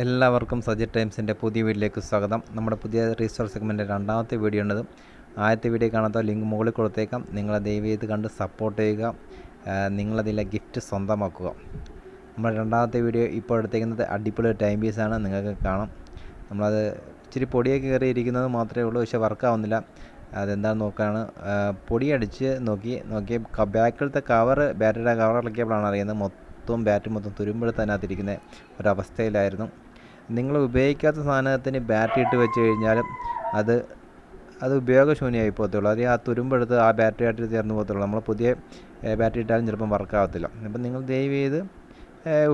എല്ലാവർക്കും സജറ്റ് ടൈംസിൻ്റെ പുതിയ വീഡിയോയിലേക്ക് സ്വാഗതം. നമ്മുടെ പുതിയ റീസ്റ്റോർ സെഗ്മെൻറ്റ് രണ്ടാമത്തെ വീഡിയോ ഉള്ളത്. ആദ്യത്തെ വീഡിയോ കാണാത്ത ലിങ്ക് മുകളിൽ കൊടുത്തേക്കാം. നിങ്ങളെ ദയവ് ചെയ്ത് കണ്ട് സപ്പോർട്ട് ചെയ്യുക, നിങ്ങളതിലെ ഗിഫ്റ്റ് സ്വന്തമാക്കുക. നമ്മുടെ രണ്ടാമത്തെ വീഡിയോ ഇപ്പോൾ എടുത്തേക്കുന്നത് അടിപൊളി ടൈം പീസാണ്, നിങ്ങൾക്ക് കാണാം. നമ്മളത് ഇച്ചിരി പൊടിയൊക്കെ കയറിയിരിക്കുന്നത് മാത്രമേ ഉള്ളൂ, പക്ഷേ വർക്കാവുന്നില്ല. അതെന്താണെന്ന് നോക്കുകയാണ്. പൊടിയടിച്ച് നോക്കി ബാക്കിലത്തെ കവറ്, ബാറ്ററിയുടെ കവർ ഇളക്കിയപ്പോഴാണ് അറിയുന്നത് ബാറ്ററി മൊത്തം തുരുമ്പെടുത്തതിനകത്തിരിക്കുന്ന ഒരവസ്ഥയിലായിരുന്നു. നിങ്ങൾ ഉപയോഗിക്കാത്ത സാധനത്തിന് ബാറ്ററി ഇട്ട് വെച്ച് കഴിഞ്ഞാലും അത് ഉപയോഗശൂന്യമായി പോകത്തുള്ളൂ. അത് ആ തുരുമ്പെടുത്ത് ആ ബാറ്ററി ആയിട്ട് ചേർന്ന് പോകത്തുള്ളൂ. നമ്മൾ പുതിയ ബാറ്ററി ഇട്ടാലും ചിലപ്പം വർക്കാകത്തില്ല. അപ്പം നിങ്ങൾ ദയവ് ചെയ്ത്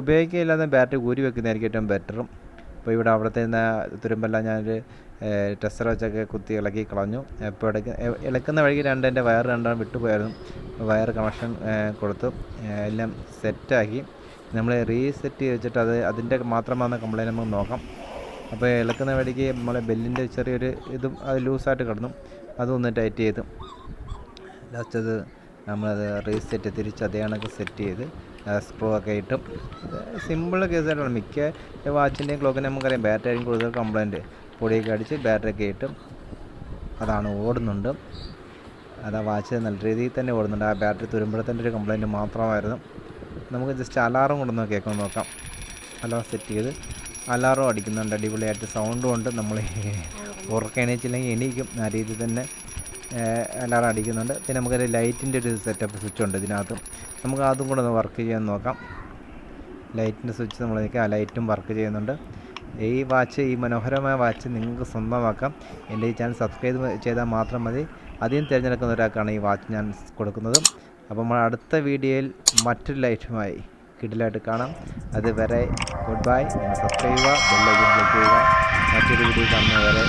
ഉപയോഗിക്കുകയില്ലാതെ ബാറ്ററി ഊരി വെക്കുന്നതായിരിക്കും ഏറ്റവും ബെറ്ററും. അപ്പോൾ ഇവിടെ അവിടുത്തെ തുരുമ്പെല്ലാം ഞാനൊരു ടെസ്റ്റർ വെച്ചൊക്കെ കുത്തി ഇളക്കി കളഞ്ഞു. ഇപ്പോൾ ഇളക്കുന്ന വഴിക്ക് എൻ്റെ വയർ രണ്ടെണ്ണം വിട്ടുപോയായിരുന്നു. വയർ കണക്ഷൻ കൊടുത്തു എല്ലാം സെറ്റാക്കി നമ്മൾ റീസെറ്റ് ചെയ്ത് വെച്ചിട്ട് അതിൻ്റെ മാത്രം വന്ന കംപ്ലൈൻറ്റ് നമുക്ക് നോക്കാം. അപ്പോൾ ഇളക്കുന്ന വഴിക്ക് നമ്മളെ ബെല്ലിൻ്റെ ചെറിയൊരു ഇതും അത് ലൂസായിട്ട് കിടന്നു, അതൊന്ന് ടൈറ്റ് ചെയ്തു ലാസ്റ്റ് അത് നമ്മളത് റീസെറ്റ് തിരിച്ച് അതേ കണക്ക് സെറ്റ് ചെയ്ത് സ്ക്രൂ ഒക്കെ ഇട്ടും. സിമ്പിൾ കേസായിട്ടാണ്. മിക്ക വാച്ചിൻ്റെയും ക്ലോക്കിന് നമുക്കറിയാം ബാറ്ററി കൂടുതൽ കംപ്ലൈൻറ്റ്. പൊടിയൊക്കെ അടിച്ച് ബാറ്ററിയൊക്കെ ഇട്ടും അതാണ് ഓടുന്നുണ്ട്. അതാ വാച്ച് നല്ല രീതിയിൽ തന്നെ ഓടുന്നുണ്ട്. ആ ബാറ്ററി തുരുമ്പഴത്തിൻ്റെ ഒരു കംപ്ലൈൻറ്റ് മാത്രമായിരുന്നു. നമുക്ക് ജസ്റ്റ് അലാറം കൊണ്ടൊന്ന് കേൾക്കാൻ നോക്കാം. അലാറം സെറ്റ് ചെയ്ത് അലാറം അടിക്കുന്നുണ്ട്, അടിപൊളിയായിട്ട് സൗണ്ടും ഉണ്ട്. നമ്മൾ ഉറക്കം എണീച്ചില്ലെങ്കിൽ എണീക്കും, ആ രീതിയിൽ തന്നെ അലാറം അടിക്കുന്നുണ്ട്. പിന്നെ നമുക്കൊരു ലൈറ്റിൻ്റെ ഒരു സെറ്റപ്പ് സ്വിച്ച് ഉണ്ട് ഇതിനകത്ത്, നമുക്ക് അതും കൂടെ ഒന്ന് വർക്ക് ചെയ്യാൻ നോക്കാം. ലൈറ്റിൻ്റെ സ്വിച്ച് നമ്മൾ നിൽക്കുക, ആ ലൈറ്റും വർക്ക് ചെയ്യുന്നുണ്ട്. ഈ വാച്ച്, ഈ മനോഹരമായ വാച്ച് നിങ്ങൾക്ക് സ്വന്തമാക്കാം. എൻ്റെ ഈ ചാനൽ സബ്സ്ക്രൈബ് ചെയ്താൽ മാത്രം മതി. ആദ്യം തിരഞ്ഞെടുക്കുന്ന ഒരാൾക്കാണ് ഈ വാച്ച് ഞാൻ കൊടുക്കുന്നത്. അപ്പോൾ നമ്മൾ അടുത്ത വീഡിയോയിൽ മറ്റൊരു ലൈറ്റുമായി കിടിലായിട്ട് കാണാം. അതുവരെ ഗുഡ് ബൈ. നിങ്ങൾ സബ്സ്ക്രൈബ് ചെയ്യുക, ബെൽ ഐക്കൺ ക്ലിക്ക് ചെയ്യുക. മറ്റൊരു വീഡിയോ കാണുന്നവരെ